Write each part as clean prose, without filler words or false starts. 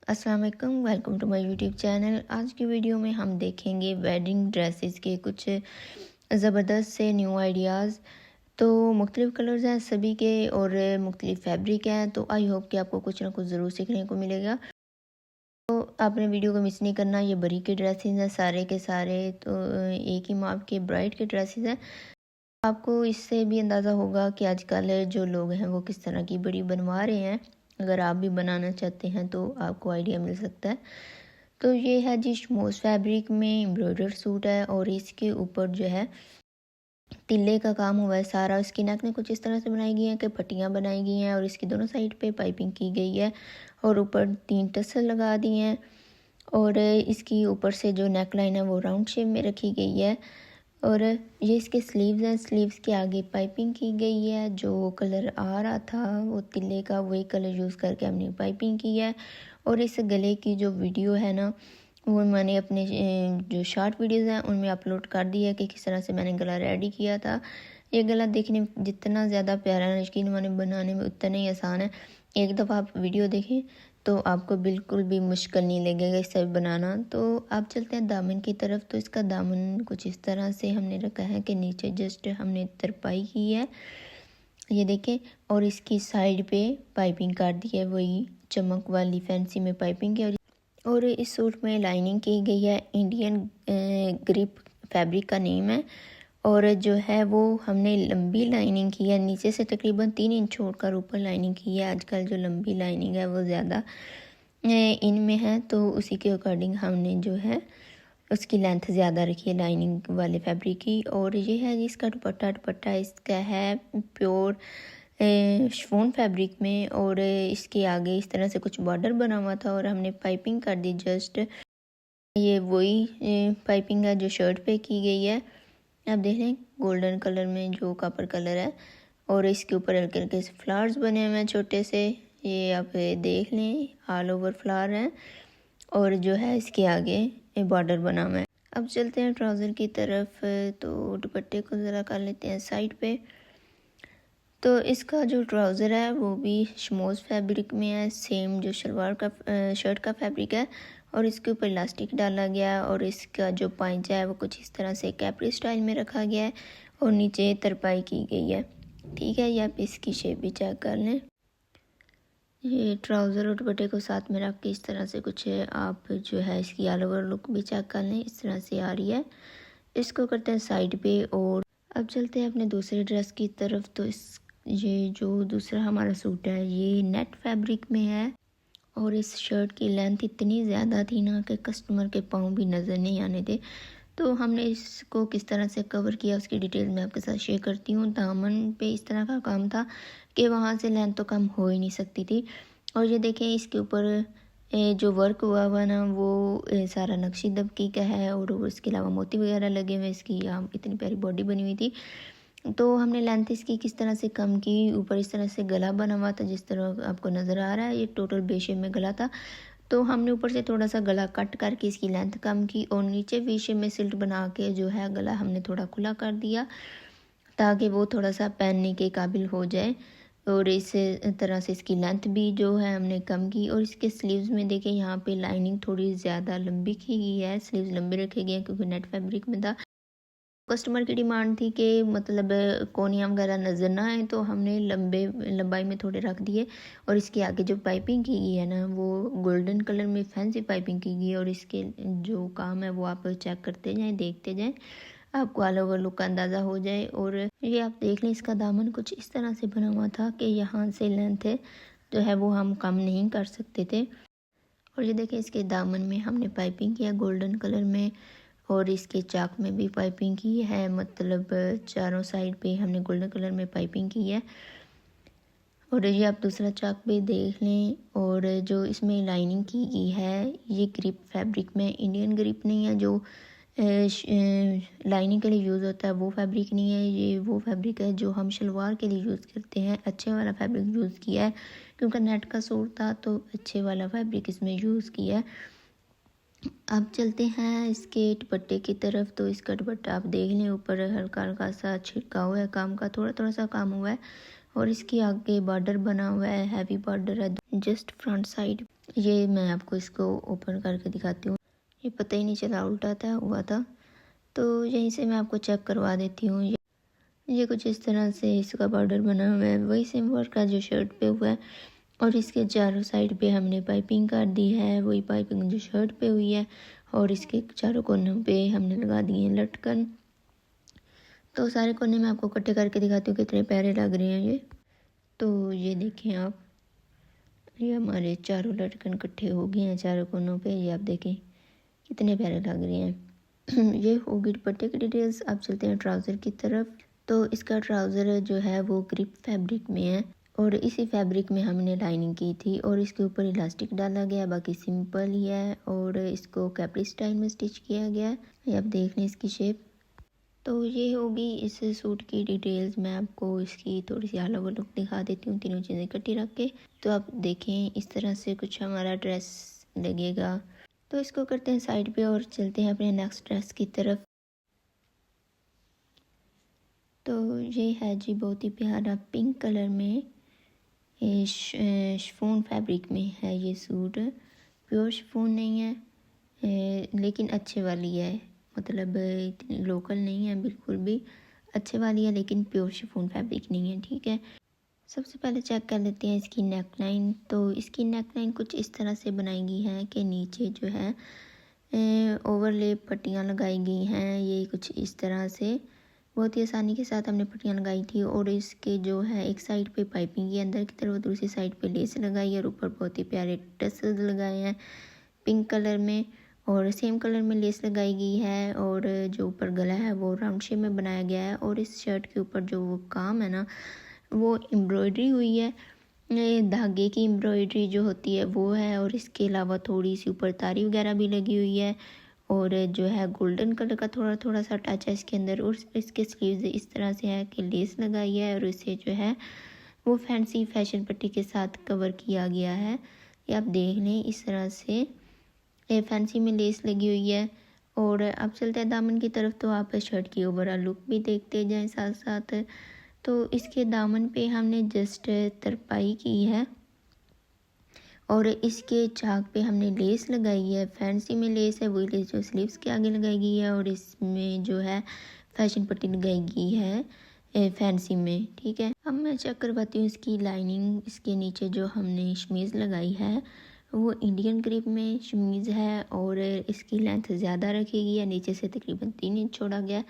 अस्सलाम वालेकुम, welcome to my YouTube channel. आज की वीडियो में हम देखेंगे वेडिंग ड्रेसेस के कुछ ज़बरदस्त से न्यू आइडियाज़। तो मुख्तलिफ़ कलर्स हैं सभी के और मुख्तलिफ़ फैब्रिक हैं, तो आई होप कि आपको कुछ ना कुछ ज़रूर सीखने को मिलेगा। तो आपने वीडियो को मिस नहीं करना। ये बरी के ड्रेसेस हैं सारे के सारे, तो एक ही माप के ब्राइड के ड्रेसेस हैं। आपको इससे भी अंदाज़ा होगा कि आजकल जो लोग हैं वो किस तरह की बड़ी बनवा रहे हैं। अगर आप भी बनाना चाहते हैं तो आपको आइडिया मिल सकता है। तो ये है जी शमोस फैब्रिक में एम्ब्रॉयडर्ड सूट है और इसके ऊपर जो है तिल्ले का काम हुआ है सारा। इसकी नेक में कुछ इस तरह से बनाई गई है कि पट्टियाँ बनाई गई हैं और इसकी दोनों साइड पे पाइपिंग की गई है और ऊपर 3 टसल लगा दिए हैं। और इसकी ऊपर से जो नेक लाइन है वो राउंड शेप में रखी गई है। और ये इसके स्लीव्स हैं, स्लीव्स के आगे पाइपिंग की गई है। जो कलर आ रहा था वो तिल्ले का, वही कलर यूज़ करके हमने पाइपिंग की है। और इस गले की जो वीडियो है ना, वो मैंने अपने जो शॉर्ट वीडियोज़ हैं उनमें अपलोड कर दी है कि किस तरह से मैंने गला रेडी किया था। ये गला देखने में जितना ज़्यादा प्यारा है, यकीन माने बनाने में उतना ही आसान है। एक दफ़ा आप वीडियो देखें तो आपको बिल्कुल भी मुश्किल नहीं लगेगा इसे बनाना। तो आप चलते हैं दामन की तरफ। तो इसका दामन कुछ इस तरह से हमने रखा है कि नीचे जस्ट हमने तरपाई की है, ये देखें। और इसकी साइड पे पाइपिंग कर दी है, वही चमक वाली फैंसी में पाइपिंग है। और इस सूट में लाइनिंग की गई है, इंडियन ग्रिप फैब्रिक का नेम है। और जो है वो हमने लंबी लाइनिंग की है, नीचे से तकरीबन 3 इंच छोड़कर ऊपर लाइनिंग की है। आजकल जो लंबी लाइनिंग है वो ज़्यादा इनमें है, तो उसी के अकॉर्डिंग हमने जो है उसकी लेंथ ज़्यादा रखी है लाइनिंग वाले फैब्रिक की। और ये है इसका दुपट्टा। दुपट्टा इसका है प्योर शिफॉन फैब्रिक में और इसके आगे इस तरह से कुछ बॉर्डर बना हुआ था और हमने पाइपिंग कर दी। जस्ट ये वही पाइपिंग है जो शर्ट पे की गई है। आप देख लें गोल्डन कलर में जो कॉपर कलर है और इसके ऊपर हल्के हल्के से फ्लावर्स बने हुए हैं छोटे से, ये आप देख लें ऑल ओवर फ्लावर हैं। और जो है इसके आगे बॉर्डर बना हुआ है। अब चलते हैं ट्राउज़र की तरफ। तो दुपट्टे को ज़रा कर लेते हैं साइड पे। तो इसका जो ट्राउज़र है वो भी शमोज फैब्रिक में है, सेम जो शलवार का शर्ट का फैब्रिक है। और इसके ऊपर इलास्टिक डाला गया है और इसका जो पाइजा है वो कुछ इस तरह से कैपरी स्टाइल में रखा गया है और नीचे तरपाई की गई है। ठीक है, ये आप इसकी शेप भी चेक कर लें। ये ट्राउज़र और दुपट्टे को साथ में रख के इस तरह से कुछ आप जो है इसकी ऑल ओवर लुक भी चेक कर लें, इस तरह से आ रही है। इसको करते हैं साइड पे। और अब चलते हैं अपने दूसरे ड्रेस की तरफ। तो ये जो दूसरा हमारा सूट है ये नेट फैब्रिक में है और इस शर्ट की लेंथ इतनी ज़्यादा थी ना कि कस्टमर के पाँव भी नज़र नहीं आने थे। तो हमने इसको किस तरह से कवर किया उसकी डिटेल मैं आपके साथ शेयर करती हूँ। दामन पे इस तरह का काम था कि वहाँ से लेंथ तो कम हो ही नहीं सकती थी। और ये देखें इसके ऊपर जो वर्क हुआ हुआ ना वो सारा नक्शी दबकी का है और उसके अलावा मोती वगैरह लगे हुए। इसकी यहाँ इतनी प्यारी बॉडी बनी हुई थी। तो हमने लेंथ इसकी किस तरह से कम की, ऊपर इस तरह से गला बना हुआ था जिस तरह आपको नज़र आ रहा है, ये टोटल बे शेप में गला था। तो हमने ऊपर से थोड़ा सा गला कट करके इसकी लेंथ कम की और नीचे वी शेप में सिल्ट बना के जो है गला हमने थोड़ा खुला कर दिया ताकि वो थोड़ा सा पहनने के काबिल हो जाए। और इस तरह से इसकी लेंथ भी जो है हमने कम की। और इसके स्लीव्स में देखें यहाँ पे लाइनिंग थोड़ी ज़्यादा लंबी की गई है, स्लीव्स लंबे रखे गए हैं क्योंकि नेट फैब्रिक में था। कस्टमर की डिमांड थी कि मतलब कोनियाँ वगैरह नज़र ना आए, तो हमने लंबाई में थोड़े रख दिए। और इसके आगे जो पाइपिंग की गई है ना वो गोल्डन कलर में फैंसी पाइपिंग की गई है। और इसके जो काम है वो आप चेक करते जाएं, देखते जाएं, आपको ऑल ओवर लुक का अंदाज़ा हो जाए। और ये आप देख लें इसका दामन कुछ इस तरह से बना हुआ था कि यहाँ से लेंथ जो है वो हम कम नहीं कर सकते थे। और ये देखें इसके दामन में हमने पाइपिंग किया गोल्डन कलर में और इसके चाक में भी पाइपिंग की है, मतलब चारों साइड पे हमने गोल्डन कलर में पाइपिंग की है। और ये आप दूसरा चाक भी देख लें। और जो इसमें लाइनिंग की गई है ये ग्रिप फैब्रिक में, इंडियन ग्रिप नहीं है जो लाइनिंग के लिए यूज़ होता है, वो फैब्रिक नहीं है। ये वो फैब्रिक है जो हम शलवार के लिए यूज़ करते हैं। अच्छे वाला फैब्रिक यूज़ किया है क्योंकि नेट का सूट था तो अच्छे वाला फैब्रिक इसमें यूज़ किया है। अब चलते हैं इसके दुपट्टे की तरफ। तो इसका दुपट्टा आप देख लें ऊपर हल्का हल्का सा छिड़का हुआ है काम का, थोड़ा थोड़ा सा काम हुआ है और इसके आगे बॉर्डर बना हुआ है, हैवी बॉर्डर है जस्ट फ्रंट साइड। ये मैं आपको इसको ओपन करके दिखाती हूँ, ये पता ही नहीं चला उल्टा था हुआ था। तो यहीं से मैं आपको चेक करवा देती हूँ। ये कुछ इस तरह से इसका बॉर्डर बना हुआ है, वही सेम वर्क का जो शर्ट पे हुआ है। और इसके चारों साइड पे हमने पाइपिंग कर दी है, वही पाइपिंग जो शर्ट पे हुई है। और इसके चारों कोनों पे हमने लगा दिए हैं लटकन। तो सारे कोने में आपको इकट्ठे करके दिखाती हूँ कितने प्यारे लग रहे हैं ये। तो ये देखें आप, ये हमारे चारों लटकन इकट्ठे हो गए हैं चारों कोनों पे। ये आप देखें कितने प्यारे लग रहे हैं। ये होगी दुपट्टे की डिटेल्स। अब चलते हैं ट्राउज़र की तरफ। तो इसका ट्राउज़र जो है वो ग्रिप फैब्रिक में है और इसी फैब्रिक में हमने लाइनिंग की थी और इसके ऊपर इलास्टिक डाला गया, बाकी सिंपल ही है। और इसको कैपरी स्टाइल में स्टिच किया गया है। ये आप देख लें इसकी शेप। तो ये होगी इस सूट की डिटेल्स। मैं आपको इसकी थोड़ी सी ऑल ओवर लुक दिखा देती हूँ तीनों चीज़ें इकट्ठी रख के। तो आप देखें इस तरह से कुछ हमारा ड्रेस लगेगा। तो इसको करते हैं साइड पे और चलते हैं अपने नेक्स्ट ड्रेस की तरफ। तो ये है जी बहुत ही प्यारा पिंक कलर में, शिफॉन फैब्रिक में है ये सूट। प्योर शिफॉन नहीं है लेकिन अच्छे वाली है, मतलब इतनी लोकल नहीं है बिल्कुल भी, अच्छे वाली है लेकिन प्योर शिफॉन फैब्रिक नहीं है। ठीक है, सबसे पहले चेक कर लेते हैं इसकी नेक लाइन। तो इसकी नेक लाइन कुछ इस तरह से बनाई गई है कि नीचे जो है ओवरलेप पट्टियाँ लगाई गई हैं। ये कुछ इस तरह से बहुत ही आसानी के साथ हमने पट्टियाँ लगाई थी। और इसके जो है एक साइड पे पाइपिंग के अंदर की तरफ, दूसरी साइड पे लेस लगाई है और ऊपर बहुत ही प्यारे टसल्स लगाए हैं पिंक कलर में। और सेम कलर में लेस लगाई गई है और जो ऊपर गला है वो राउंड शेप में बनाया गया है। और इस शर्ट के ऊपर जो वो काम है ना, वो एम्ब्रॉयडरी हुई है, धागे की एम्ब्रॉयडरी जो होती है वो है। और इसके अलावा थोड़ी सी ऊपर तारी वगैरह भी लगी हुई है और जो है गोल्डन कलर का थोड़ा थोड़ा सा टच है इसके अंदर। और इसके स्लीव्स इस तरह से है कि लेस लगाई है और इसे जो है वो फैंसी फैशन पट्टी के साथ कवर किया गया है। ये आप देख लें इस तरह से ये फैंसी में लेस लगी हुई है। और अब चलते हैं दामन की तरफ। तो आप शर्ट की ओवरऑल लुक भी देखते जाएं साथ साथ। तो इसके दामन पे हमने जस्ट तरपाई की है और इसके चाक पे हमने लेस लगाई है, फैंसी में लेस है, वही लेस जो स्लीव्स के आगे लगाई गई है। और इसमें जो है फैशन पट्टी लगाई गई है फैंसी में। ठीक है, अब मैं चेक करवाती हूँ इसकी लाइनिंग। इसके नीचे जो हमने शमीज़ लगाई है वो इंडियन ग्रिप में शमीज़ है और इसकी लेंथ ज़्यादा रखी गई है, नीचे से तकरीबन 3 इंच छोड़ा गया।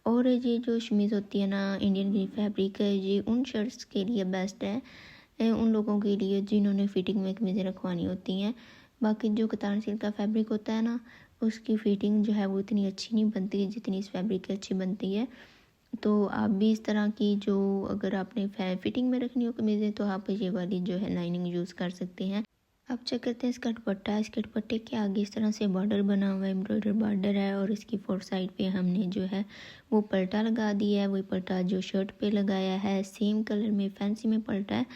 और ये जो शमीज़ होती है ना इंडियन ग्रिप फैब्रिक है, ये उन शर्ट्स के लिए बेस्ट है, उन लोगों के लिए जिन्होंने फिटिंग में कमीज़ें रखवानी होती हैं। बाकी जो कतान सिल्क का फैब्रिक होता है ना, उसकी फिटिंग जो है वो इतनी अच्छी नहीं बनती जितनी इस फैब्रिक की अच्छी बनती है। तो आप भी इस तरह की जो अगर आपने फिटिंग में रखनी हो कमीज़ें तो आप ये वाली जो है लाइनिंग यूज़ कर सकते हैं। अब चेक करते हैं इसका दुपट्टा। इसके दुपट्टे के आगे इस तरह से बॉर्डर बना हुआ है, एम्ब्रॉयडर बॉर्डर है। और इसकी 4 साइड पे हमने जो है वो पल्टा लगा दिया है, वही पल्टा जो शर्ट पे लगाया है, सेम कलर में फैंसी में पल्टा है।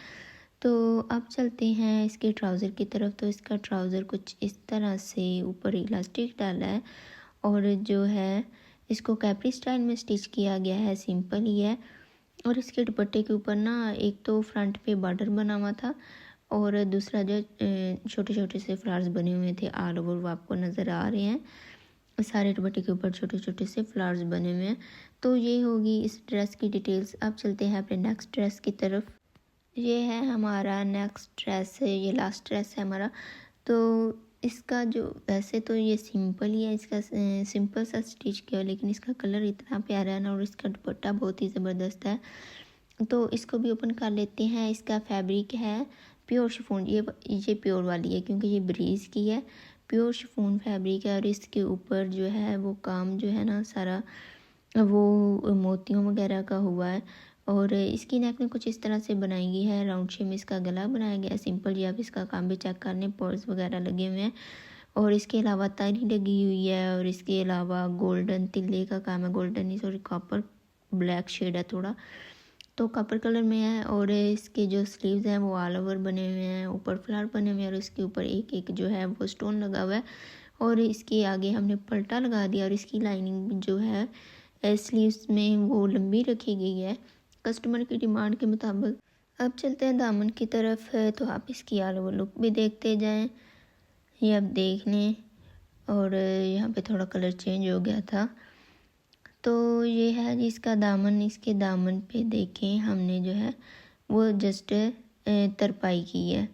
तो अब चलते हैं इसके ट्राउज़र की तरफ। तो इसका ट्राउज़र कुछ इस तरह से ऊपर इलास्टिक डाला है और जो है इसको कैपरी स्टाइल में स्टिच किया गया है, सिंपल ही है। और इसके दुपट्टे के ऊपर ना एक तो फ्रंट पे बॉर्डर बना हुआ था और दूसरा जो छोटे छोटे से फ्लावर्स बने हुए थे ऑल ओवर वो आपको नज़र आ रहे हैं। सारे दुपट्टे के ऊपर छोटे छोटे से फ्लावर्स बने हुए हैं। तो ये होगी इस ड्रेस की डिटेल्स। अब चलते हैं अपने नेक्स्ट ड्रेस की तरफ। ये है हमारा नेक्स्ट ड्रेस है, ये लास्ट ड्रेस है हमारा। तो इसका जो वैसे तो ये सिंपल ही है, इसका सिंपल सा स्टिच किया, लेकिन इसका कलर इतना प्यारा है ना और इसका दुपट्टा बहुत ही ज़बरदस्त है। तो इसको भी ओपन कर लेते हैं। इसका फैब्रिक है प्योर शिफॉन, ये प्योर वाली है क्योंकि ये ब्रीज की है, प्योर शिफॉन फैब्रिक है। और इसके ऊपर जो है वो काम जो है ना सारा वो मोतियों वगैरह का हुआ है। और इसकी नेक में कुछ इस तरह से बनाई गई है, राउंड शेप में इसका गला बनाया गया है सिंपल। जी आप इसका काम भी चेक कर लें, पर्ल्स वगैरह लगे हुए हैं। और इसके अलावा तारी लगी हुई है और इसके अलावा गोल्डन तिल्ले का काम है, गोल्डन नहीं सॉरी कॉपर ब्लैक शेड है थोड़ा, तो कॉपर कलर में है। और इसके जो स्लीव्स हैं वो ऑल ओवर बने हुए हैं, ऊपर फ्लावर बने हुए हैं और इसके ऊपर एक एक जो है वो स्टोन लगा हुआ है। और इसके आगे हमने पल्टा लगा दिया और इसकी लाइनिंग जो है स्लीव्स में वो लंबी रखी गई है कस्टमर की डिमांड के मुताबिक। अब चलते हैं दामन की तरफ, तो आप इसकी ऑल ओवर लुक भी देखते जाएं। ये आप देख लें, और यहाँ पे थोड़ा कलर चेंज हो गया था। तो ये है जी इसका दामन। इसके दामन पे देखें हमने जो है वो जस्ट तरपाई की है,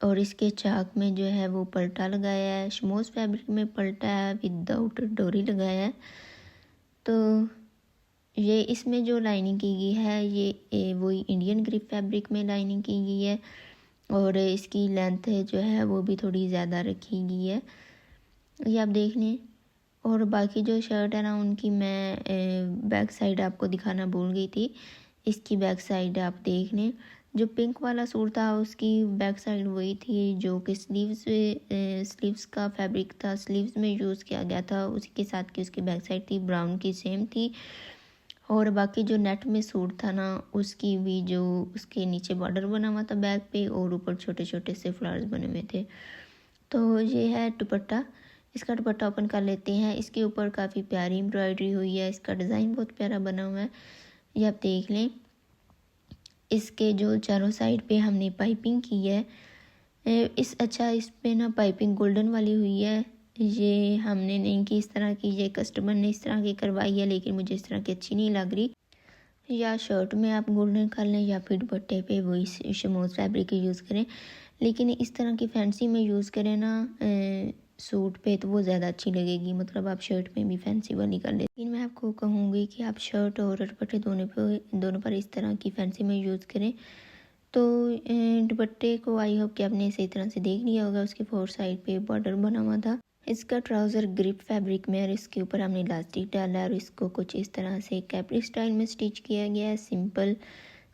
और इसके चाक में जो है वो पल्टा लगाया है। शमोस फैब्रिक में पल्टा है, विदाउट डोरी लगाया है। तो ये इसमें जो लाइनिंग की गई है ये वही इंडियन ग्रिप फैब्रिक में लाइनिंग की गई है, और इसकी लेंथ जो है वो भी थोड़ी ज़्यादा रखी गई है, ये आप देख लें। और बाकी जो शर्ट है ना उनकी मैं बैक साइड आपको दिखाना भूल गई थी। इसकी बैक साइड आप देख लें। जो पिंक वाला सूट था उसकी बैक साइड वही थी जो कि स्लीव्स का फैब्रिक था, स्लीव्स में यूज़ किया गया था, उसी के साथ की उसकी बैक साइड थी, ब्राउन की सेम थी। और बाकी जो नेट में सूट था ना उसकी भी जो उसके नीचे बॉर्डर बना हुआ था बैक पे, और ऊपर छोटे छोटे से फ्लावर्स बने हुए थे। तो ये है दुपट्टा। इसका दुपट्टा ओपन कर लेते हैं। इसके ऊपर काफ़ी प्यारी एम्ब्रॉयडरी हुई है, इसका डिज़ाइन बहुत प्यारा बना हुआ है, ये आप देख लें। इसके जो चारों साइड पे हमने पाइपिंग की है, इस पे ना पाइपिंग गोल्डन वाली हुई है। ये हमने नहीं की इस तरह की, ये कस्टमर ने इस तरह की करवाई है, लेकिन मुझे इस तरह की अच्छी नहीं लग रही। या शर्ट में आप गोल्डन कर लें या फिर दुपट्टे पे वही शमोज फैब्रिक यूज़ करें, लेकिन इस तरह की फैंसी में यूज़ करें ना सूट पे तो वो ज़्यादा अच्छी लगेगी। मतलब आप शर्ट में भी फैंसी वाली कर लें, लेकिन मैं आपको कहूँगी कि आप शर्ट और दुपट्टे दोनों पर इस तरह की फैंसी में यूज़ करें। तो दुपट्टे को आई होप कि आपने सही तरह से देख लिया होगा। उसके फोर साइड पे बॉर्डर बना हुआ था। इसका ट्राउज़र ग्रिप फैब्रिक में, और इसके ऊपर हमने इलास्टिक डाला है, और इसको कुछ इस तरह से कैपरी स्टाइल में स्टिच किया गया है। सिंपल,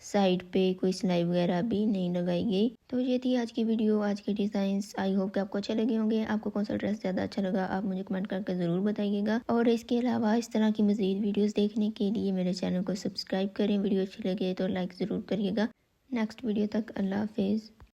साइड पे कोई सिलाई वगैरह भी नहीं लगाई गई। तो ये थी आज की वीडियो, आज के डिज़ाइंस। आई होप कि आपको अच्छे लगे होंगे। आपको कौन सा ड्रेस ज़्यादा अच्छा लगा आप मुझे कमेंट करके ज़रूर बताइएगा। और इसके अलावा इस तरह की मज़ीद वीडियोज़ देखने के लिए मेरे चैनल को सब्सक्राइब करें। वीडियो अच्छी लगे तो लाइक ज़रूर करिएगा। नेक्स्ट वीडियो तक अल्लाह हाफिज़।